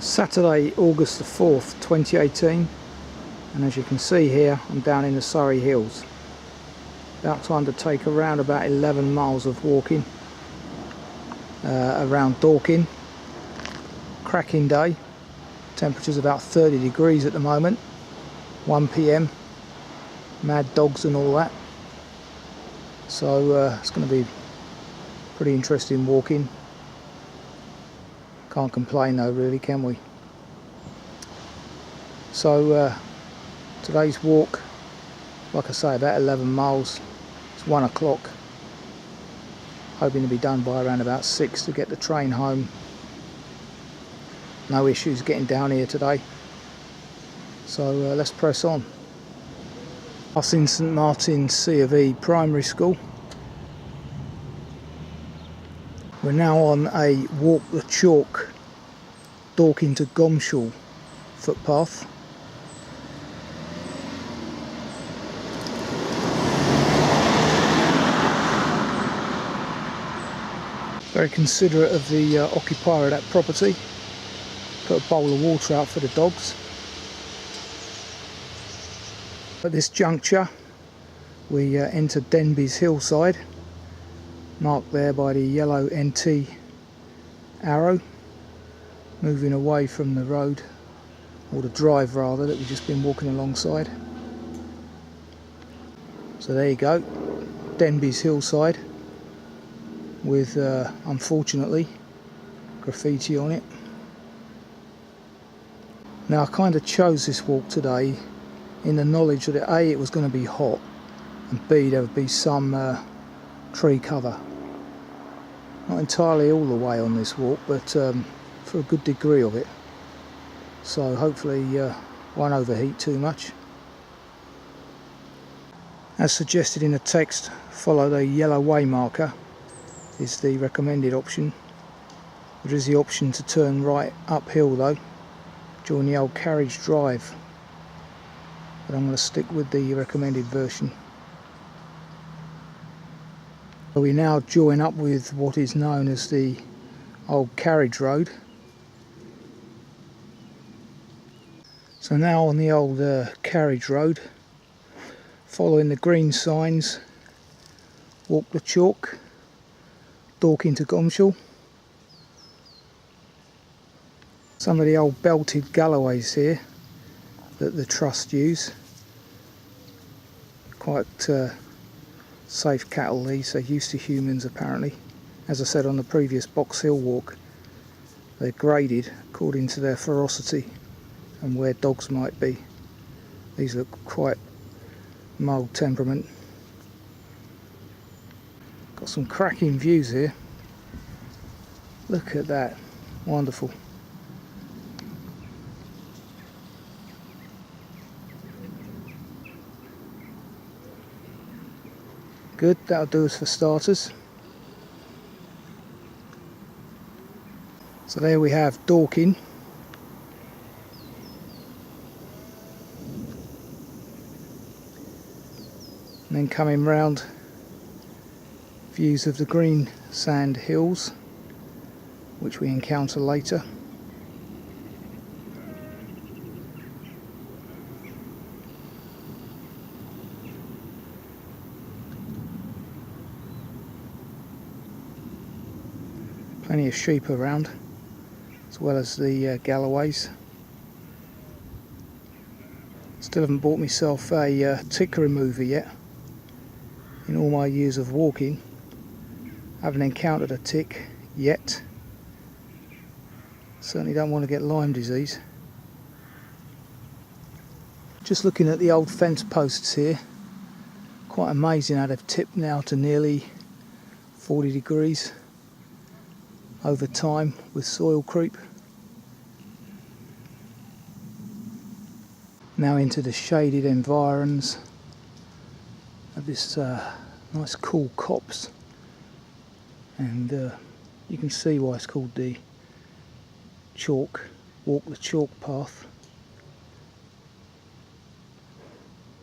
Saturday, August the 4th, 2018, and as you can see here, I'm down in the Surrey Hills. About to undertake around about 11 miles of walking around Dorking. Cracking day. Temperature's about 30 degrees at the moment. 1 PM. Mad dogs and all that. So it's going to be pretty interesting walking. Can't complain though, really, can we? So today's walk, like I say, about 11 miles. It's 1 o'clock. Hoping to be done by around about 6 to get the train home. No issues getting down here today. So let's press on. Us in St Martin's C of E Primary School. We're now on a walk the chalk Dorking to Gomshall footpath. Very considerate of the occupier of that property. Put a bowl of water out for the dogs. At this juncture we enter Denbies Hillside, marked there by the yellow NT arrow, moving away from the road, or the drive rather, that we've just been walking alongside. So there you go, Denbies Hillside, with unfortunately graffiti on it. Now I kind of chose this walk today in the knowledge that A, it was going to be hot, and B, there would be some tree cover. Not entirely all the way on this walk, but for a good degree of it. So hopefully won't overheat too much. As suggested in the text, follow the yellow way marker is the recommended option. There is the option to turn right uphill though, during the old carriage drive, but I'm going to stick with the recommended version. So we now join up with what is known as the old carriage road. So now on the old carriage road, following the green signs, walk the chalk, Dorking to Gomshall. Some of the old belted galloways here that the trust use. Quite safe cattle these, they're used to humans apparently. As I said on the previous Box Hill walk, they're graded according to their ferocity and where dogs might be. These look quite mild temperament. Got some cracking views here. Look at that, wonderful. Good, that'll do us for starters. So there we have Dorking. And then coming round, views of the Greensand Hills, which we encounter later. Plenty of sheep around, as well as the galloways. Still haven't bought myself a tick remover yet. In all my years of walking, I haven't encountered a tick yet. Certainly don't want to get Lyme disease. Just looking at the old fence posts here, quite amazing how they've tipped now to nearly 40 degrees over time with soil creep. Now into the shaded environs of this nice cool copse, and you can see why it's called the walk the chalk path.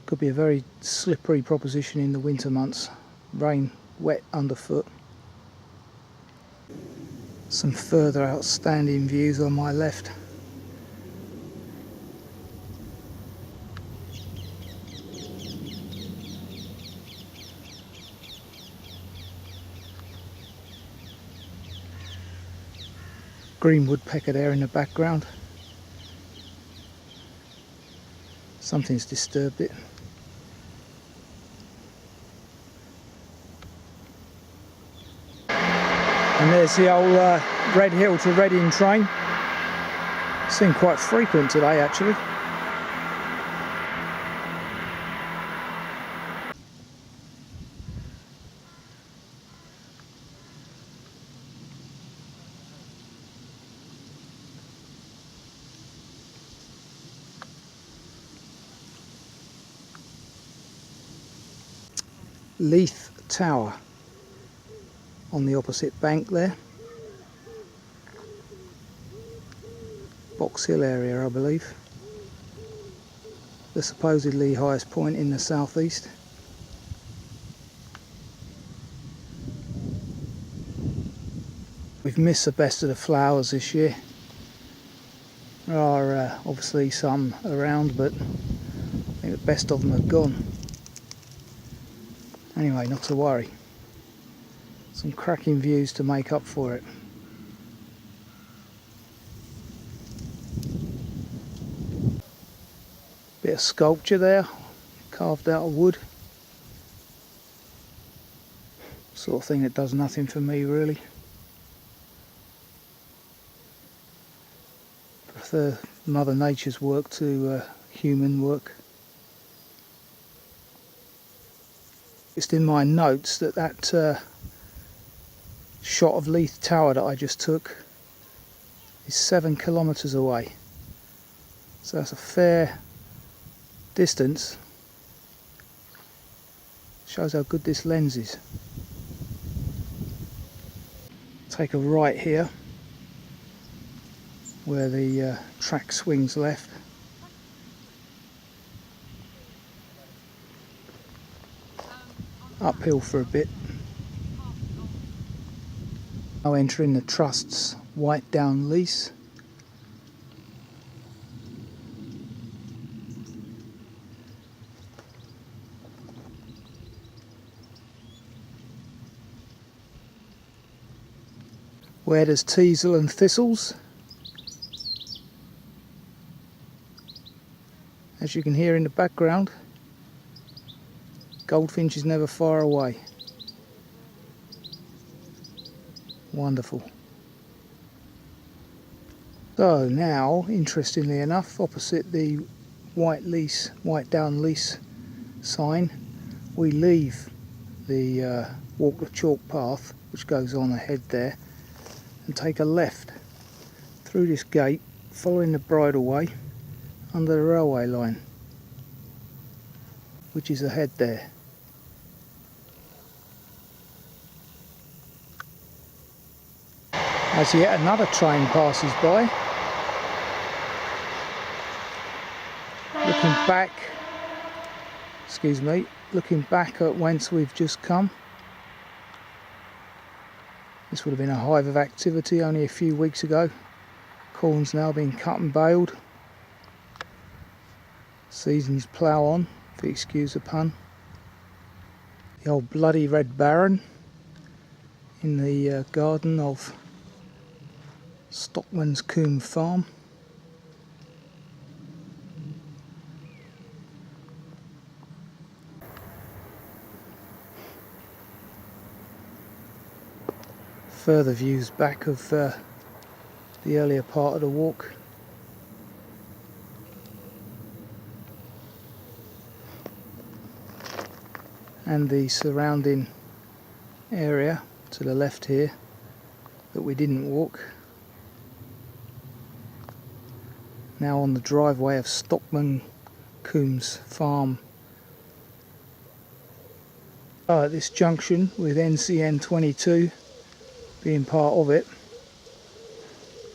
Could be a very slippery proposition in the winter months, rain wet underfoot. Some further outstanding views on my left. green woodpecker there in the background. Something's disturbed it. And there's the old Red Hill to Reading train. Seemed quite frequent today actually. Leith Tower on the opposite bank there. Box Hill area, I believe. The supposedly highest point in the southeast. We've missed the best of the flowers this year. There are obviously some around, but I think the best of them have gone. Anyway, not to worry. Some cracking views to make up for it. Bit of sculpture there, carved out of wood. Sort of thing that does nothing for me really. Prefer Mother Nature's work to human work. It's in my notes that shot of Leith Tower that I just took is 7 kilometres away. So that's a fair distance. Shows how good this lens is. Take a right here where the track swings left. Uphill for a bit. Now entering the Trust's White Down Lease. Where there's teasel and thistles. As you can hear in the background, goldfinch is never far away. Wonderful. So now, interestingly enough, opposite the White Down Lease sign, we leave the walk the chalk path, which goes on ahead there, and take a left through this gate, following the bridleway under the railway line, which is ahead there. As yet another train passes by. Looking back at whence we've just come. This would have been a hive of activity only a few weeks ago. Corn's now been cut and baled. Seasons plough on, if you excuse the pun. The old bloody red baron in the garden of Stockman's Coombe Farm. Further views back of the earlier part of the walk. And the surrounding area to the left here that we didn't walk. Now on the driveway of Stockman Coombe's farm. At this junction with NCN 22 being part of it,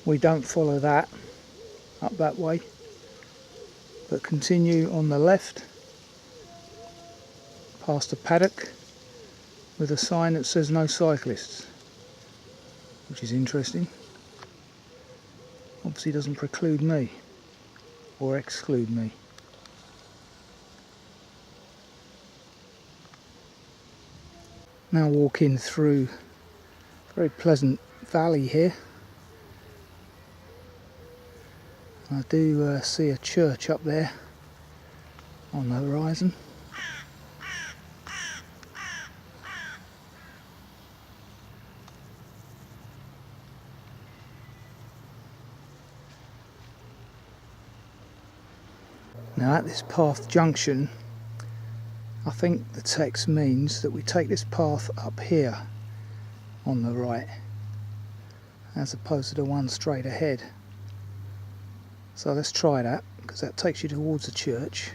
we don't follow that up that way, but continue on the left past a paddock with a sign that says no cyclists, which is interesting. Obviously doesn't preclude me or exclude me. Now walking through a very pleasant valley here I do see a church up there on the horizon. Now at this path junction, I think the text means that we take this path up here on the right as opposed to the one straight ahead. So let's try that, because that takes you towards the church,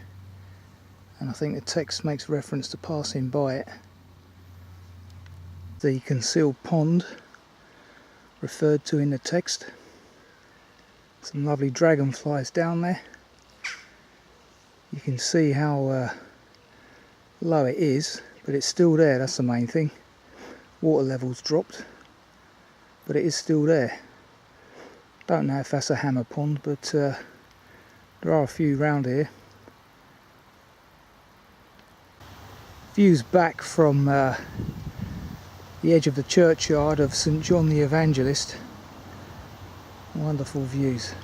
and I think the text makes reference to passing by it. The concealed pond referred to in the text. Some lovely dragonflies down there. You can see how low it is, but it's still there, that's the main thing. Water level's dropped, but it is still there. Don't know if that's a hammer pond, but there are a few round here. Views back from the edge of the churchyard of St John the Evangelist. Wonderful views.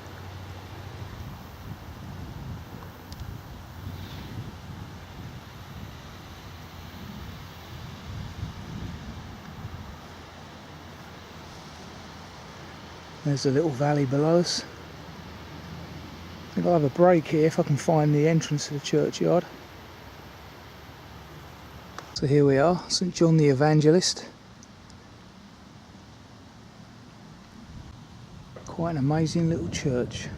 There's a little valley below us. I think I'll have a break here if I can find the entrance to the churchyard. So here we are, St John the Evangelist. Quite an amazing little church.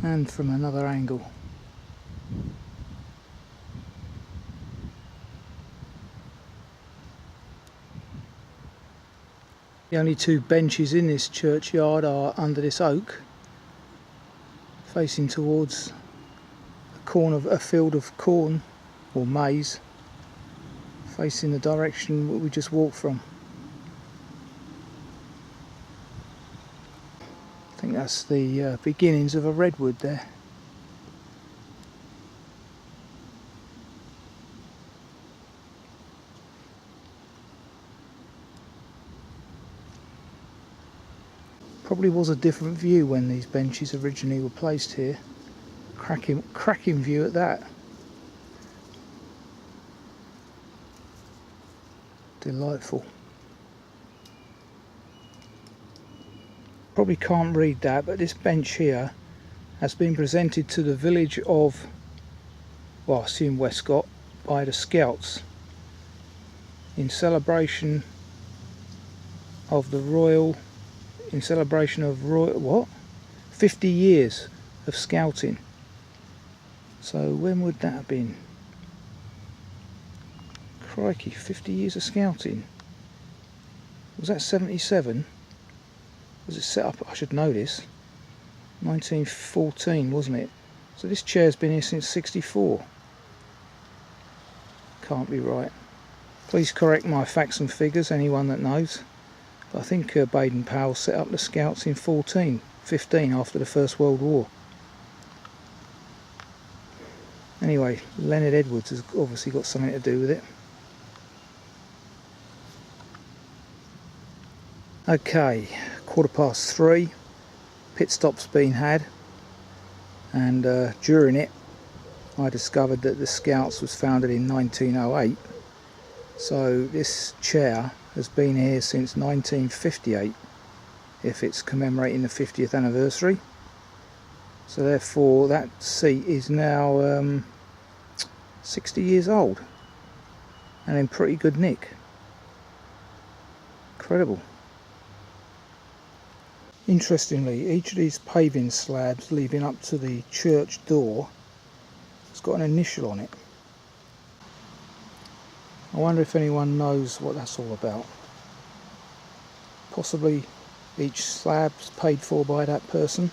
And from another angle. The only two benches in this churchyard are under this oak, facing towards a field of corn or maize, facing the direction we just walked from. I think that's the beginnings of a redwood there. Probably was a different view when these benches originally were placed here. Cracking view at that. Delightful. Probably can't read that, but this bench here has been presented to the village of, well, I assume Westcott, by the Scouts in celebration of 50 years of scouting. So when would that have been? Crikey, 50 years of scouting. Was that 77? Was it set up? I should know this. 1914, wasn't it? So this chair's been here since 64. Can't be right. Please correct my facts and figures, anyone that knows. I think Baden-Powell set up the Scouts in 15 after the First World War. Anyway, Leonard Edwards has obviously got something to do with it. Okay, 3:15, pit stop's been had, and during it I discovered that the Scouts was founded in 1908, so this chair has been here since 1958, if it's commemorating the 50th anniversary. So therefore that seat is now 60 years old and in pretty good nick. Incredible. Interestingly, each of these paving slabs leading up to the church door has got an initial on it. I wonder if anyone knows what that's all about. Possibly each slab's paid for by that person.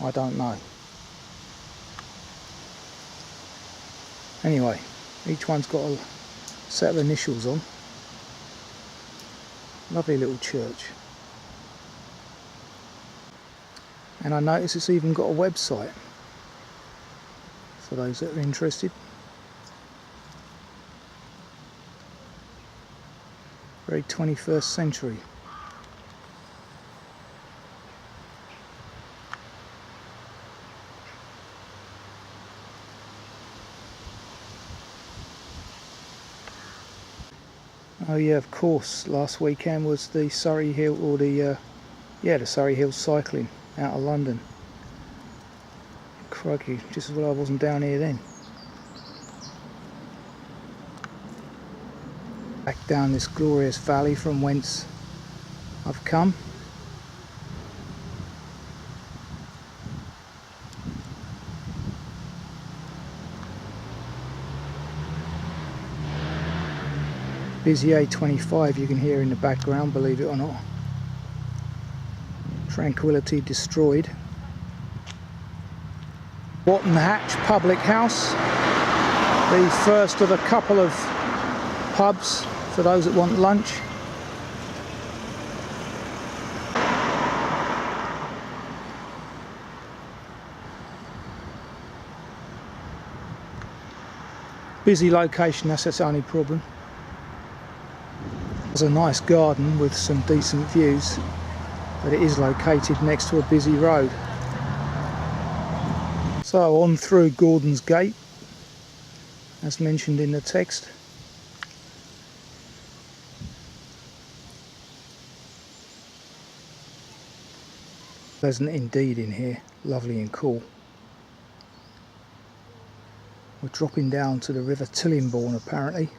I don't know. Anyway, each one's got a set of initials on. Lovely little church. And I notice it's even got a website for those that are interested. Very 21st century. Oh yeah, of course, last weekend was the Surrey Hill, or the Surrey Hills cycling out of London. Crikey, just as well I wasn't down here then. Back down this glorious valley from whence I've come. Busy A25 you can hear in the background, believe it or not. Tranquility destroyed. Wotton Public House, the first of a couple of pubs for those that want lunch. Busy location, that's its only problem. There's a nice garden with some decent views, but it is located next to a busy road. So on through Gordon's Gate, as mentioned in the text. Pleasant indeed in here, lovely and cool. We're dropping down to the River Tillingbourne apparently.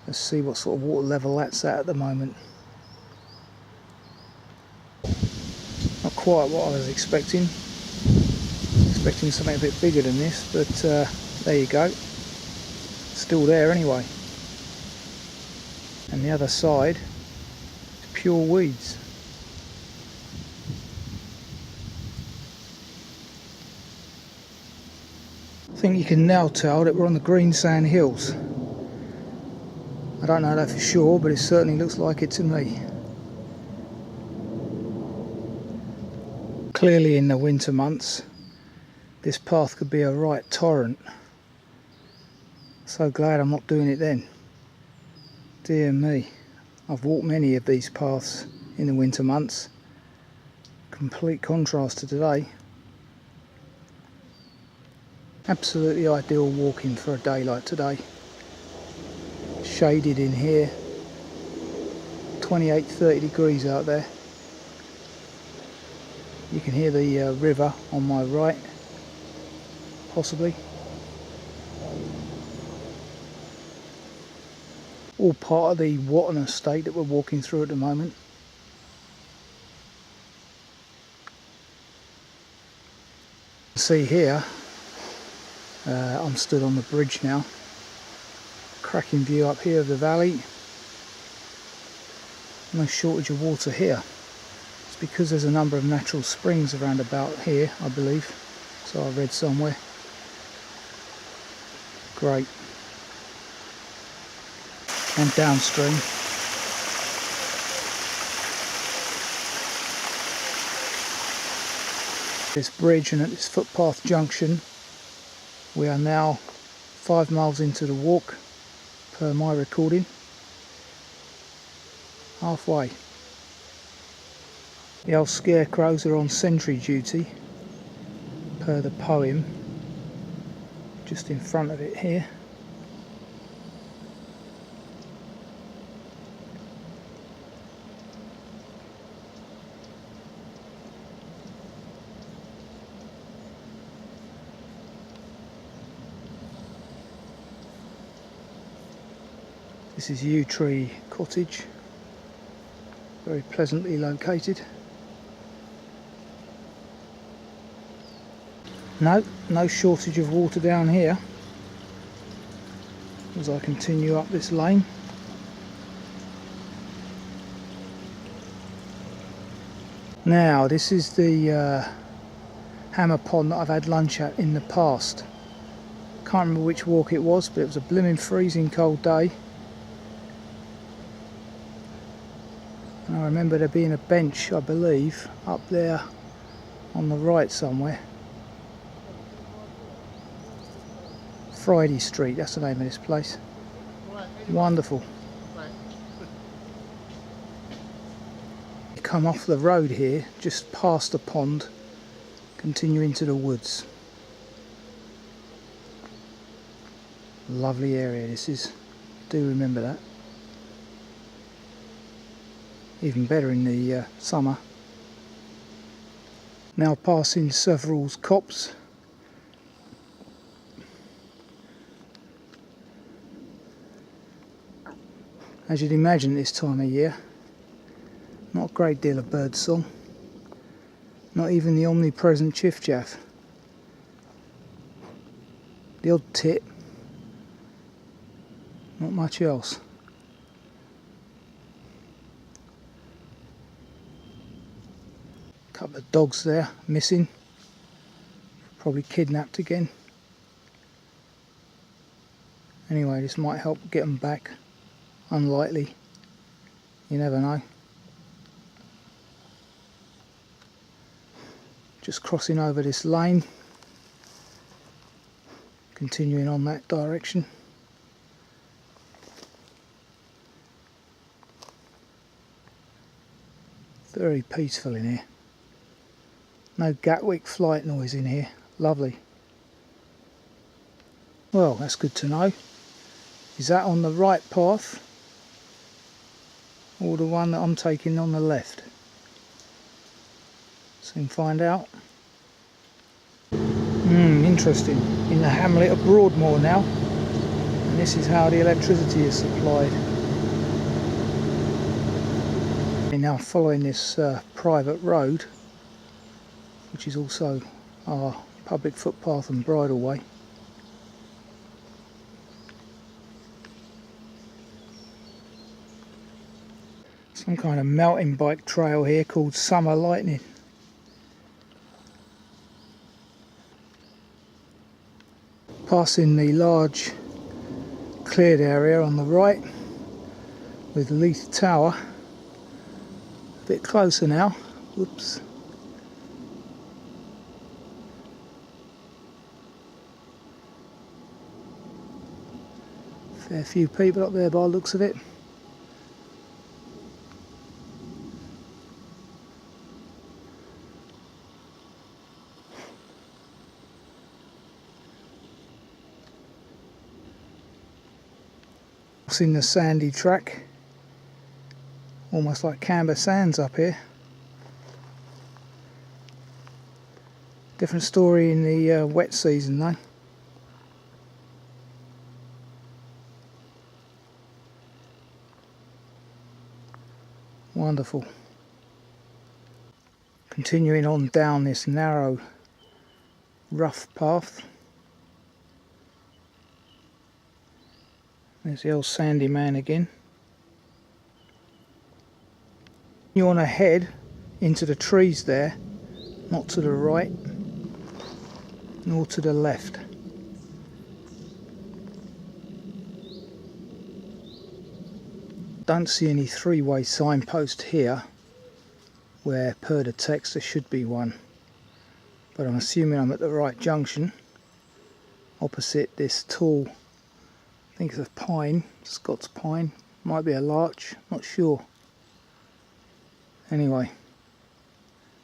Let's see what sort of water level that's at the moment. Not quite what I was expecting. Expecting something a bit bigger than this, but there you go. Still there anyway. And the other side is pure weeds. I think you can now tell that we're on the Greensand Hills. I don't know that for sure, but it certainly looks like it to me. Clearly in the winter months this path could be a right torrent. So glad I'm not doing it then. Dear me, I've walked many of these paths in the winter months. Complete contrast to today. Absolutely ideal walking for a day like today. Shaded in here, 28-30 degrees out there. You can hear the river on my right, possibly. All part of the Wotton Estate that we're walking through at the moment. See here, I'm stood on the bridge now. Cracking view up here of the valley. No shortage of water here. It's because there's a number of natural springs around about here, I believe. So I read somewhere. Great. And downstream. This bridge, and at this footpath junction we are now 5 miles into the walk per my recording. Halfway. The old scarecrows are on sentry duty per the poem just in front of it here. This is Yew Tree Cottage, very pleasantly located. No shortage of water down here as I continue up this lane. Now this is the hammer pond that I've had lunch at in the past. Can't remember which walk it was, but it was a blimmin' freezing cold day. And I remember there being a bench, I believe, up there on the right somewhere. Friday Street, that's the name of this place. Wonderful. come off the road here, just past the pond, continue into the woods. Lovely area this is, do remember that. Even better in the summer. Now passing several copse. As you'd imagine this time of year, not a great deal of bird song. Not even the omnipresent chiff-chaff. The odd tit. Not much else. Couple of dogs there, missing. Probably kidnapped again. Anyway, this might help get them back. Unlikely. You never know. Just crossing over this lane. Continuing on that direction. Very peaceful in here. No Gatwick flight noise in here. Lovely. Well, that's good to know. Is that on the right path? Or the one that I'm taking on the left? Soon find out. Interesting. In the hamlet of Broadmoor now. And this is how the electricity is supplied. We're now following this private road, which is also our public footpath and bridleway. Some kind of mountain bike trail here called Summer Lightning. Passing the large cleared area on the right with Leith Tower. A bit closer now. Whoops. Fair few people up there by the looks of it. In the sandy track, almost like Canberra Sands up here. Different story in the wet season though. Wonderful. Continuing on down this narrow, rough path. There's the old sandy man again. You want to head into the trees there, not to the right, nor to the left. Don't see any three-way signpost here, where per the text there should be one. But I'm assuming I'm at the right junction, opposite this tall, I think it's a pine, Scots pine, might be a larch, not sure. Anyway,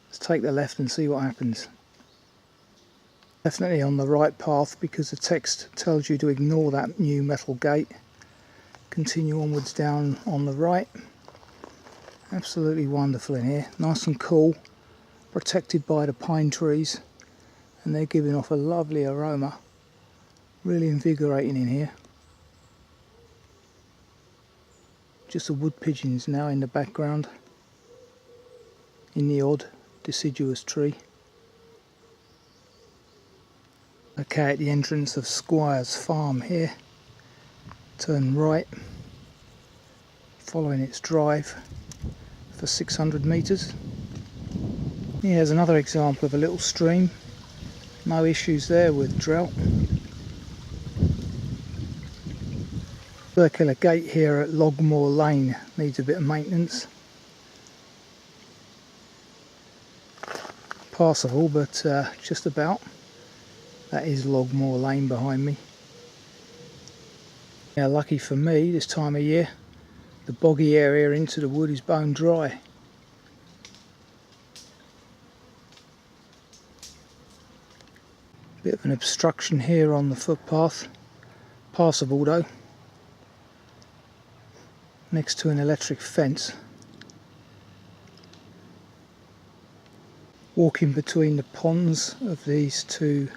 let's take the left and see what happens. Definitely on the right path because the text tells you to ignore that new metal gate. Continue onwards down on the right. Absolutely wonderful in here, nice and cool, protected by the pine trees, and they're giving off a lovely aroma. Really invigorating in here. Just the wood pigeons now in the background, in the odd deciduous tree. Okay, at the entrance of Squire's farm here, turn right, following its drive for 600 metres. Here's another example of a little stream, no issues there with drought. Circular gate here at Logmore Lane needs a bit of maintenance. Passable, but just about. That is Logmore Lane behind me. Now, lucky for me, this time of year, the boggy area into the wood is bone dry. Bit of an obstruction here on the footpath, passable though, next to an electric fence. Walking between the ponds of these two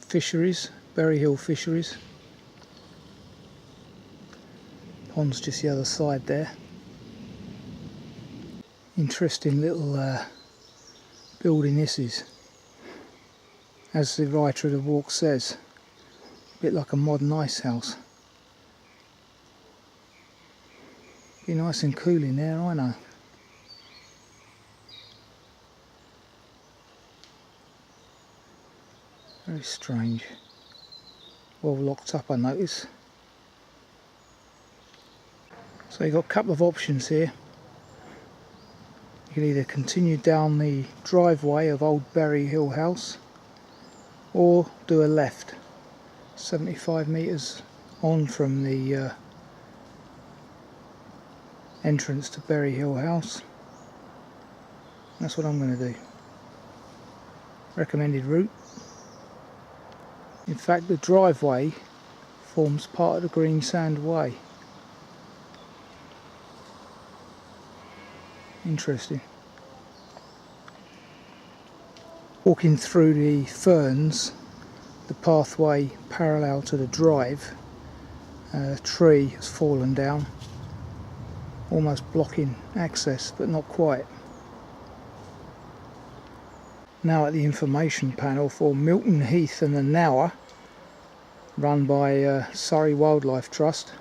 fisheries, Berry Hill fisheries. Pond's just the other side there. Interesting little building this is. As the writer of the walk says, a bit like a modern ice house. Be nice and cool in there, I know. Very strange. Well locked up, I notice. So you've got a couple of options here. You can either continue down the driveway of Old Berry Hill House or do a left 75 metres on from the entrance to Berry Hill House. That's what I'm going to do. Recommended route. In fact, the driveway forms part of the Greensand Way. Interesting. Walking through the ferns, the pathway parallel to the drive, a tree has fallen down, almost blocking access, but not quite. Now at the information panel for Milton Heath and the Nower, run by Surrey Wildlife Trust.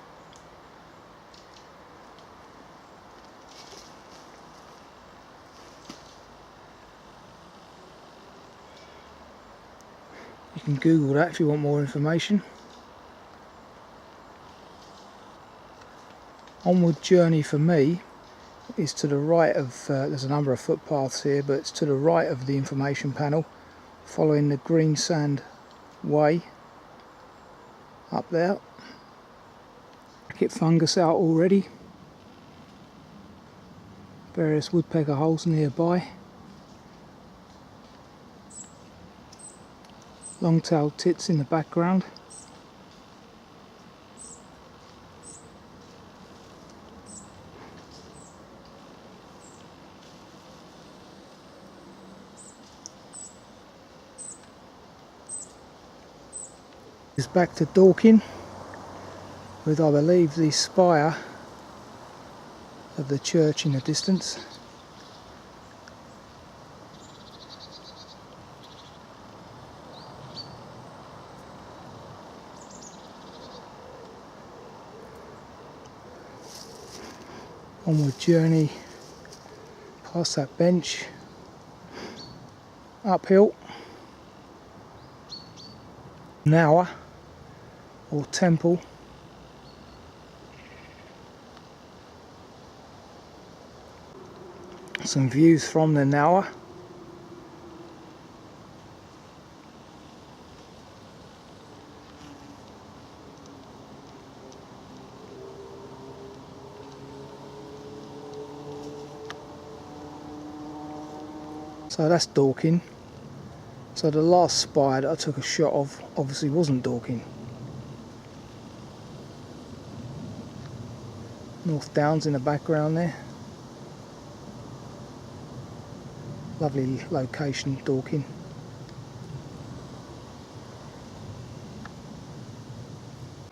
You can Google that if you want more information. Onward journey for me is to the right of, there's a number of footpaths here, but it's to the right of the information panel, following the Greensand Way up there. Get fungus out already. Various woodpecker holes nearby. Long-tailed tits in the background. Is back to Dorking with, I believe, the spire of the church in the distance. Onward journey past that bench, uphill, Nower or temple. Some views from the Nower. So that's Dorking. So the last spire that I took a shot of obviously wasn't Dorking. North Downs in the background there. Lovely location, Dorking.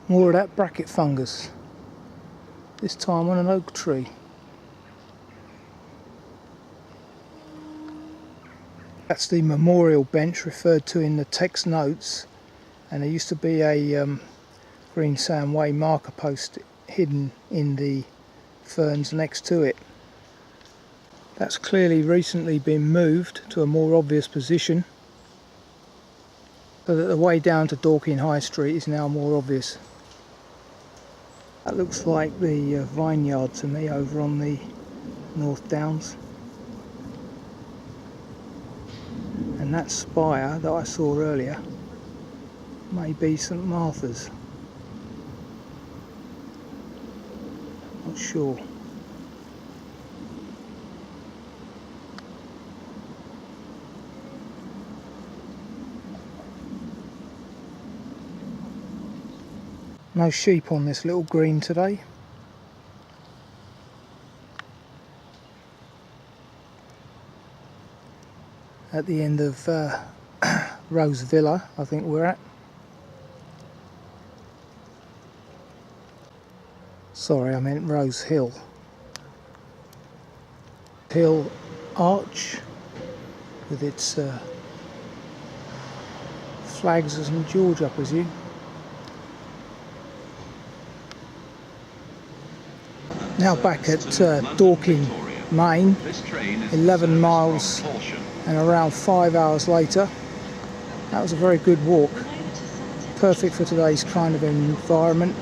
More of that bracket fungus. This time on an oak tree. That's the memorial bench referred to in the text notes, and there used to be a Greensand Way marker post hidden in the ferns next to it. That's clearly recently been moved to a more obvious position, so that the way down to Dorking High Street is now more obvious. That looks like the vineyard to me over on the North Downs. And that spire that I saw earlier may be St Martha's. Not sure. No sheep on this little green today. At the end of Rose Villa, I think we're at. Sorry, I meant Rose Hill. Hill Arch with its flags of St George, I presume. Now back at Dorking, Maine, 11 miles and around 5 hours later. That was a very good walk, perfect for today's kind of environment.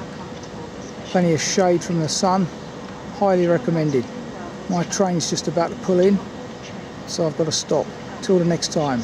Plenty of shade from the sun, highly recommended. My train's just about to pull in, so I've got to stop. Till the next time.